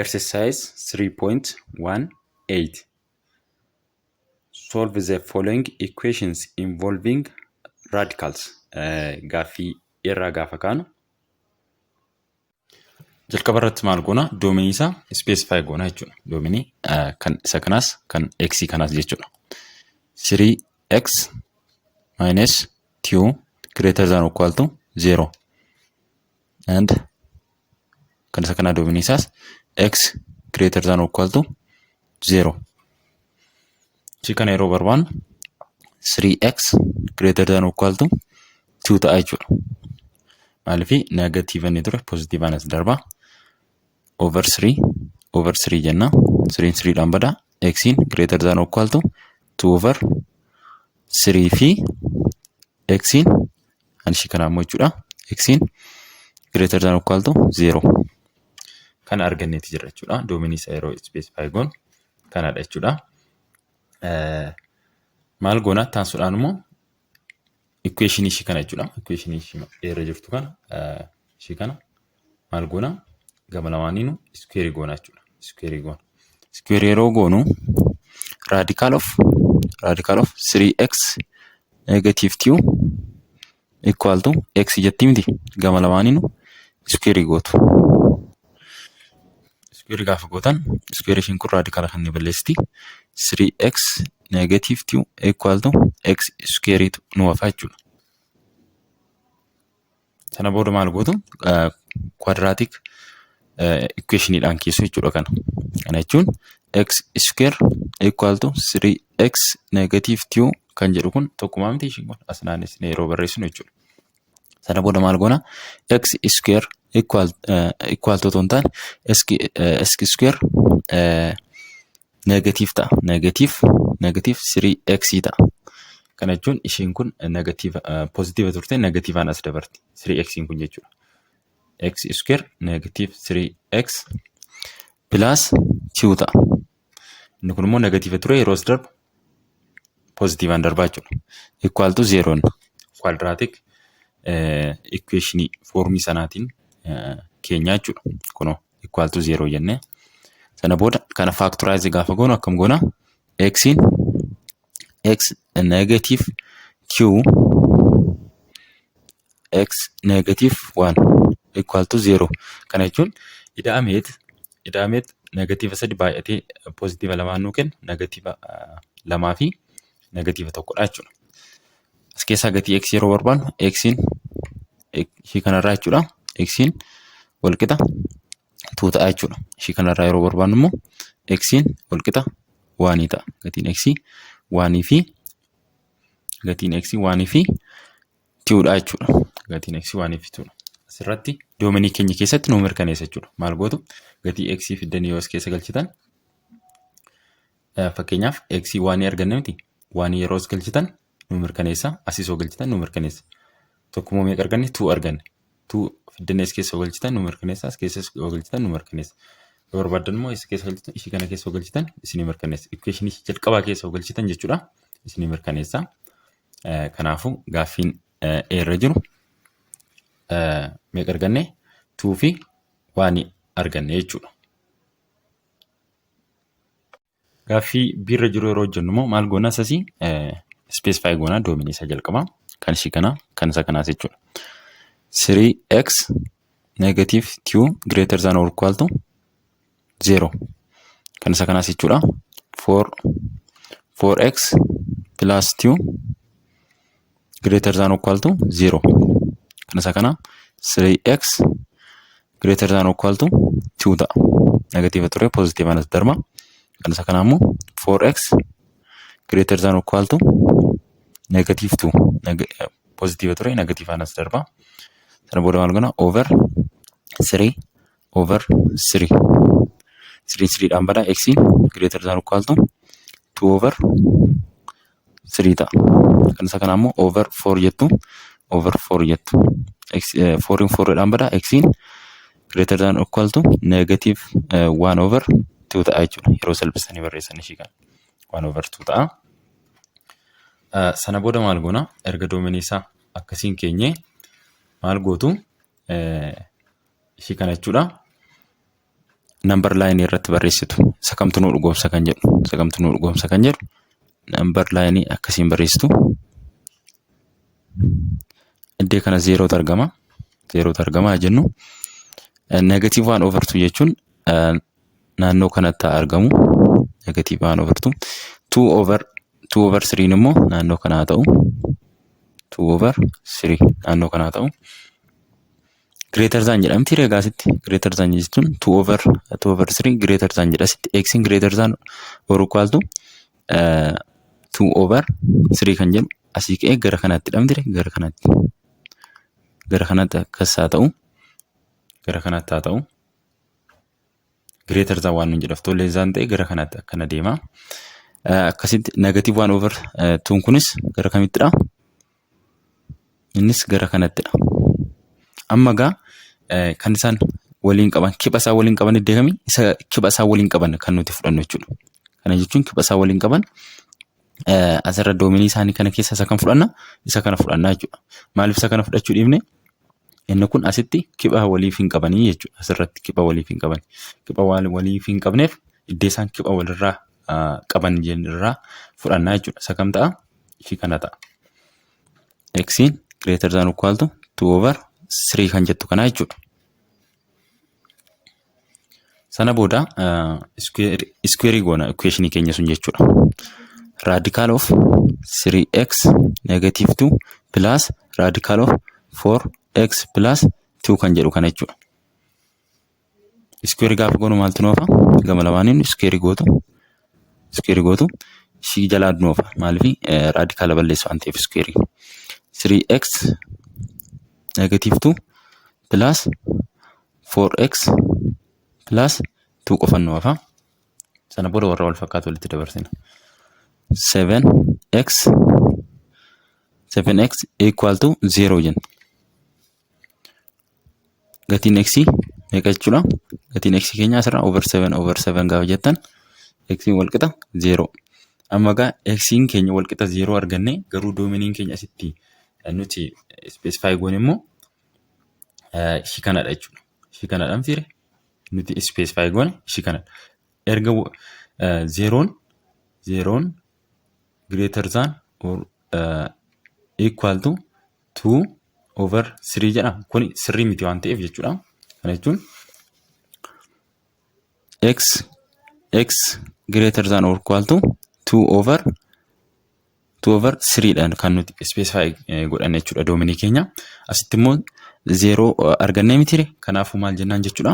Exercise 3.18. Solve the following equations involving radicals. Gaaffii irraa gaafa kaanu. Jalqaba irratti maal goona? Doominii isaa specify goona jechuudha. Doominii kan isa kanaas kan x kanaas jechuudha. 3x minus 2 greater than or equal to 0. And kan isa kana doominii isaas x greater than or equal to 0. Chi kana yeroo barbaannu 3x greater than or equal to 2 ta'a jechuudha. Maaliif negative inni ture positive anas darba over 3 jenna. 3 dhaan bada x greater than or equal to 2 over 3 fi x anshi kana ammoo jechuudha. X greater than or equal to 0. Kana arganneeti jira jechuudha. Doominii isaa yeroo specify goon kanadha jechuudha. Maal goona taasisuudhaan immoo equation ishii kana jechuudha. Equation ishii irra jirtu kana ishii kana maal goona gama lamaaniinu square goona jechuudha. Square goona. Square yeroo goonu radical of 3x negative 2 equal to x jetti miti gama lamaaniinu square gootu. Square gaafa gootan square ishiin kun radical kan ni balleessiti. 3x negative 2 equal to x square nu hafa jechuudha. Sana booda maal gootu quadratic equation keessu jechuudha kana. Kana jechuun x square equal to 3x negative 2 kan jedhu kun tokkuma miti ishiin kun as naannessinee yeroo barreessinu jechuudha. Sana booda maal goona x square equal to ton taane x square negative ta'a. Negative 3x ta'a. Kana jechuun ishiin kun negative positive turte negative aan as dabarti. 3x kun jechuudha. X square negative 3x plus 2 ta'a. Inni kun immoo negative ture yeroo as darbu positive aan darbaa jechuudha. Equal to 0 quadratic equation formii sanaatiin keenya jechuudha. Kunoo equal to 0 jennee sana booda kana factorize gaafa goonu akkam goona x negative q x negative 1 equal to 0. Kana jechuun ida'ameet negative 3 baay'atee positive lamaan nuu kenna negative 2 fi negative 1 dha jechuudha. As keessaa gatii x yeroo barbaannu x ishii kanarraa jechuudha. X wal qixa 2 ta'a jechuudha. Ishii kanarraa yeroo barbaannu immoo x wal qixa 1 ta'a. Gatiin x 1 fi gatiin x 1 fi 2 dha jechuudha. Gatiin x 1 fi 2 dha. Asirratti doominii keenya keessatti nu mirkaneessa jechuudha. Maal gootu gatii x fiddanii yoo as keessa galchitan fakkeenyaaf x 1 arganne miti 1 yeroo as galchitan nu mirkaneessa. Asii yoo galchitan nu mirkaneessa. Tokkummaa meeqa arganne 2 arganne. 2 fiddanii as keessa galchitan nu mirkaneessa. As keessa galchitan nu mirkaneessa. Yoo barbaadan immoo as keessa galchitan ishii kana keessa galchitan isin mirkaneessa. Equation ishii jalqabaa keessa galchitan jechuudha. Isin mirkaneessa. Kanaafuu gaaffiin irra jiru meeqa arganne 2 fi 1 arganne jechuudha. Gaaffii birra jiru yeroo hojjennu immoo maal goona asii specify goona doominii isaa jalqabaa kan ishii kana kan isa kanaas jechuudha. 3x negative 2 greater than or equal to 0 kan isa kanaas jechuudha. 4x plus 2 greater than or equal to 0 kan isa kana 3x greater than or equal to 2 ta'a. Negative ture positive anas darba kan isa kana immoo 4x greater than or equal to negative 2 positive ture negative anas darba. Sana booda maal goona over 3 dhaan bada x greater than or equal to 2 over 3 ta'a. Kan isa kana immoo over 4 jettu. 4 dhaan bada x greater than or equal to negative 1 over 2 ta'a jechuudha. Yeroo salphisanii barreessan ishii kana 1 over 2 ta'a. Sana booda maal goona erga doominii isaa akkasiin keenyee maal gootu ishii kana jechuudha. number line irratti barreessitu isa kamtu nu dhugoomsa kan jedhu isa kamtu nu dhugoomsa kan jedhu number line akkasiin barreessitu iddee kana 0 argama jennu negative 1 over 2 jechuun naannoo kanatti argamu negative 1 over 2 2 over 3 immoo naannoo kanaa ta'u 2 over 3 naannoo kanaa ta'u greater than jedhamti regaasitti greater than jechuun 2 over 3 greater than jedhasitti x in greater than or equal to 2 over 3 kan jedhu asii ka'ee gara kanatti dhamdire gara kanatti akkasaa ta'u gara kanatti haa ta'u greater than waan nun jedhaftu less than ta'e gara kanatti akkana deema akkasitti negative 1 over 2 kunis gara kamittidha innis gara kanattidha amma gaa kan isaan waliin qaban kibba isaa waliin qaban iddee kamii isa kibba isaa waliin qaban kan nuti fudhannu jechuudha kana jechuun kibba isaa waliin qaban asirra doominii isaanii kana keessa isa kan fudhanna isa kana fudhannaa jechuudha maaliif isa kana fudhachuu dhiifne inni kun asitti kibba waliif hin qabanii jechuudha asirratti kibba waliif hin qaban kibba waliif hin qabneef iddee isaan kibba walirraa qaban jenirraa fudhannaa jechuudha isa kam ta'a fi kana ta'a x greater than or equal to 2 over 3 kan jettu kana jechuudha sana booda square goona equation keenya sun jechuudha radical of 3x negative 2 plus radical of 4x plus 2 kan jedhu kana jechuudha square gaafa goonu maaltu noofa gama lamaaniin square gootu shi jalaa noofa maaliif radical balleessu waan ta'eef square 3x negative 2 plus 4x plus 2 qofan noofa sana booda warra wal fakkaatu walitti dabarsina 7x equal to 0 jenna gatiin x meeqa jechuudha gatiin x keenya asirra over 7 gaafa jettan x wal qixa 0 amma gaa x keenya wal qixa 0 arganne garuu doominiin keenya asitti nuti specify goone immoo shi kanadha jechuudha shi kanadhaan fiire nuti specify goone shi kanadha erga 0 greater than or equal to 2 over 3 jedha kun sirrii miti waan ta'eef jechuudha kana jechuun x greater than or equal to 2 over 3 dhaan kan nuti specify godhan jechuudha dominii keenya asitti immoo 0 argannee mitire kanaafuu maal jennaan jechuudha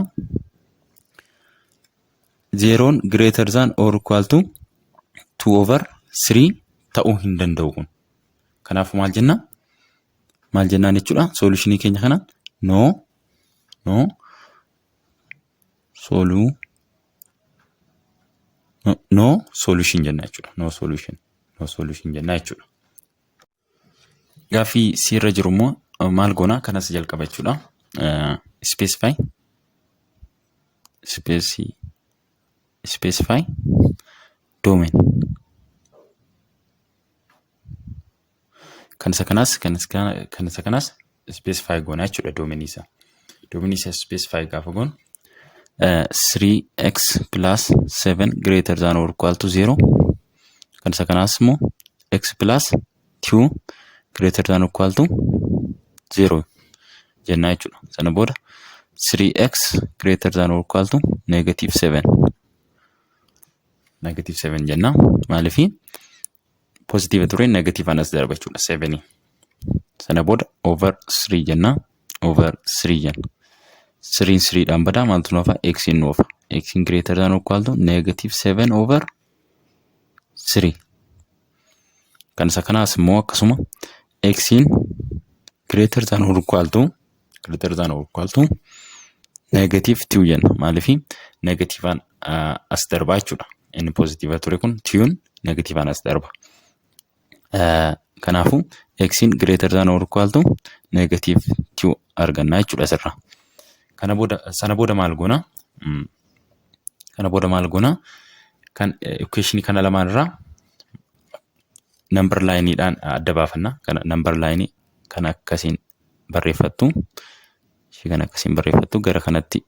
0 greater than or equal to 2 over 3 ta'uu hin danda'u kun kanaafuu maal jennaan jechuudha solutionii keenya kana no solution jenna jechuudha no solution jenna jechuudha gaafii sirra jiru immoo maal goona kanas jalqaba jechuudha specify domain kan isa kanas specify goona jechuudha domain isa specify gaafa goon 3x plus 7 greater than or equal to 0 kan isa kanas immoo x plus 2 greater than or equal to 0 jenna jechuudha sana booda 3x greater than or equal to negative 7 jenna maalifi positive ture negative anas darba jechuudha 7 sana booda over 3 jenna over 3 jenna 3 dhaan bada maaltu noofa x in noofa x in greater than or equal to negative 7 over 3 kan isa kanaas immoo akkasuma x in greater than or equal to negative 2 jenna maalifi negative an as darba jechuudha inni positive ture kun tune negative an as darba kanaafu x in greater than or equal to negative 2 arganna jechuudha asirra sana booda maal goona kan equation kana lamaan irraa number line dhaan adda baafanna kana number line kana akkasiin barreeffattu gara kanatti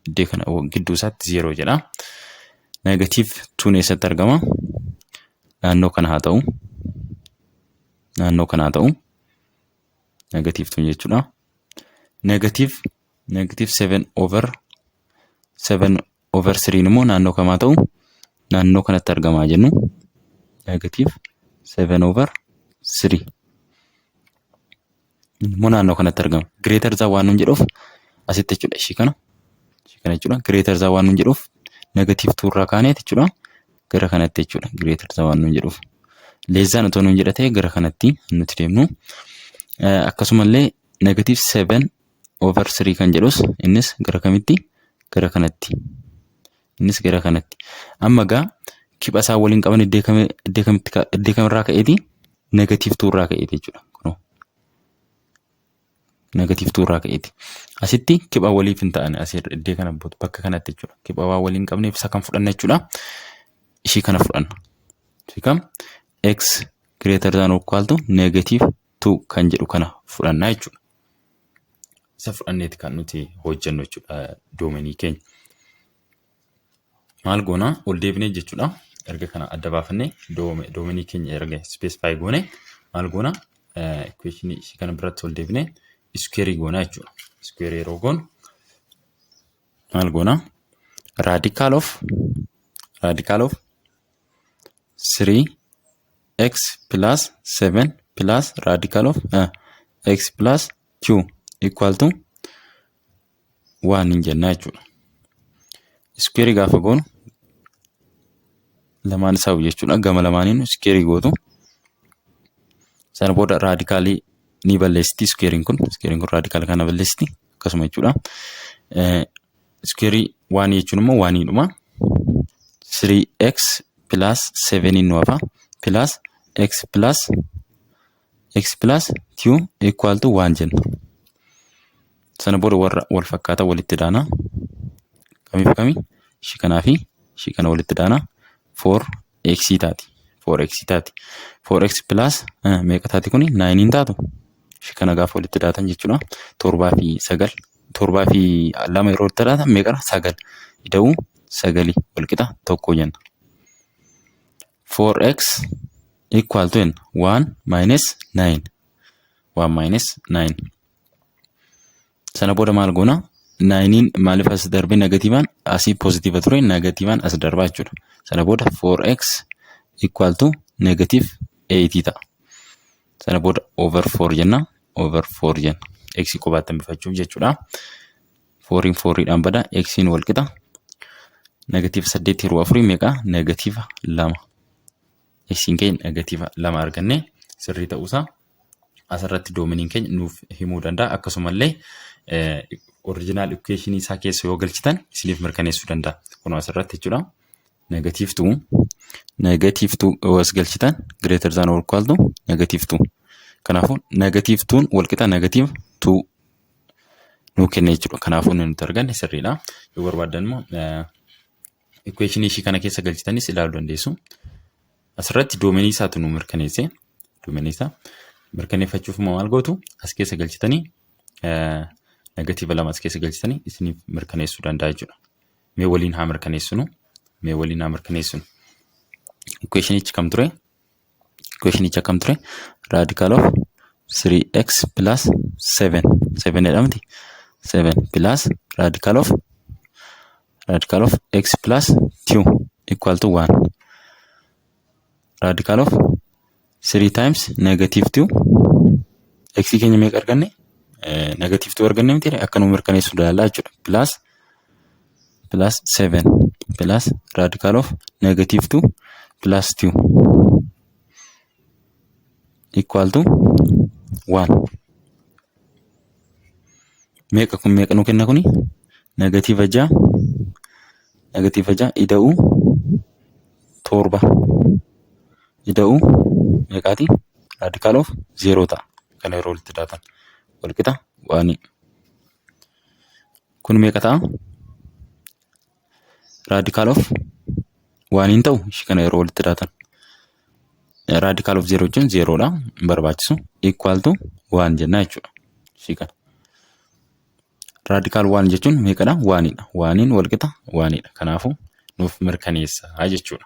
iddoo kana gidduu isaatti 0 jedha. Negative 2 eessatti argama? Naannoo kana haa ta'u. Naannoo kana haa ta'u. Negative 2 jechuudha. Negative 7 over 3 immoo naannoo kam haa ta'u? Naannoo kanatti argamaa jennu. Negative 7 over 3. Immoo naannoo kanatti argama. Greater than waan nun jedhuuf asitti jechuudha. Ishii kana jechuudha. Greater than waan nun jedhuuf negative 2 irraa kaaneeti jechuudha. Gara kanatti jechuudha. Greater than waan nun jedhuuf. Less than otoo nun jedhatee gara kanatti nuti deemnu. Akkasumallee negative 7 over 3 kan jedhus innis gara kamitti? Gara kanatti. Innis gara kanatti. Amma gaa kibba isaa waliin qaban iddoo kamirraa ka'eeti? Negative 2 irraa ka'eeti jechuudha. Negative 2 irraa ka'eeti. Asitti kibba waliif hin ta'an asii iddoo kana bakka kanatti jechuudha. Kibba waa waliin qabneef isa kan fudhanna jechuudha. Ishii kana fudhanna. Ishii kam? X greater than or equal to negative 2 kan jedhu kana fudhannaa jechuudha. Isa fudhanneeti kan nuti hojjennu jechuudha doomenii keenya. Maal goona? Ol deebinee jechuudha. Erga kana adda baafannee doomenii keenya erga specify goone maal goona? Equation ishii kana biratti ol deebinee square goona jechuudha. Square yeroo goonu maal goona? Radical of 3x plus 7 plus radical of x plus 2 equal to 1 hin jenna jechuudha. Square gaafa goonu lamaan isaa jechuudha. Gama lamaaniin square gootu. Sana booda radicalii ni balleessiti square kun radical kana balleessiti akkasuma jechuudha. Square 1 jechuun immoo 1 dhuma. 3x plus 7 nu hafa plus x plus 2 equal to 1 jenna. Sana booda warra wal fakkaata walitti daana. Kamiif kami? Ishii kanaa fi ishii kana walitti daana. 4x taati. 4x plus meeqa taati kuni? 9 hin taatu. Ishii kana gaafa walitti daatan jechuudha. 7 fi 9. 7 fi 2 yeroo walitti daatan meeqa? 9. Ida'uu 9 walqixa tokko jenna. 4x equal to 1 minus 9. 1 minus 9. Sana booda maal goona? 9 maaliif as darbe negatiivaan asii positive ture negatiivaan as darbaa jechuudha. Sana booda 4x equal to negative 8 ta'a. Sana booda over 4 jenna. Over 4 jenna. X qobaatti bifachuuf jechuudha. 4 4dhaan bada x wal qixa. Negative 8 yeroo 4 meeqa? Negative 2. X keenya negative 2 arganne sirrii ta'uusaa asirratti doomeniin keenya nuuf himuu danda'a. Akkasumallee original equation isaa keessa yoo galchitan isiniif mirkaneessuu danda'a. Kun asirratti jechuudha. Negative 2 was galchitan greater than or equal to negative 2. Kanaafuu negative 2 wal qixa negative 2 nuu kenne jechuudha. Kanaafuu nuti arganne sirriidha. Yoo barbaadan immoo equation ishii kana keessa galchitanis ilaaluu dandeessu. Asirratti doomenii isaatu nu mirkaneesse. Doomenii isaa mirkaneeffachuuf maal gootu? As keessa galchitanii negative 2 as keessa galchitanii isiniif mirkaneessuu danda'a jechuudha. Mee waliin haa mirkaneessinu. Equation ichi kam ture? Radical of 3x plus 7. 7 jedhamti. 7 plus radical of x plus 2 equal to 1. Radical of 3 times negative 2. X keenya meeqa arganne? Negative 2 arganne miti akkanuma mirkaneessuu danda'a jechuudha. Plus 7 plus radical of negative 2 plus 2 equal to 1. Meeqa nu kenna kuni? Negative 6 ida'uu 7. Ida'uu meeqaati? Radical of 0 ta'a. Kana yeroo walitti daatan walqixa 1. Kun meeqa ta'a? Radical of 1 hin ta'u ishii kana yeroo walitti daatan. Radical of 0 jechuun 0 dha. Barbaachisu equal to 1 jenna jechuudha. Ishii kana. Raadikaal 1 jechuun meeqadha? 1dha. 1 wal qixa 1dha. Kanaafuu nuuf mirkaneessa jechuudha.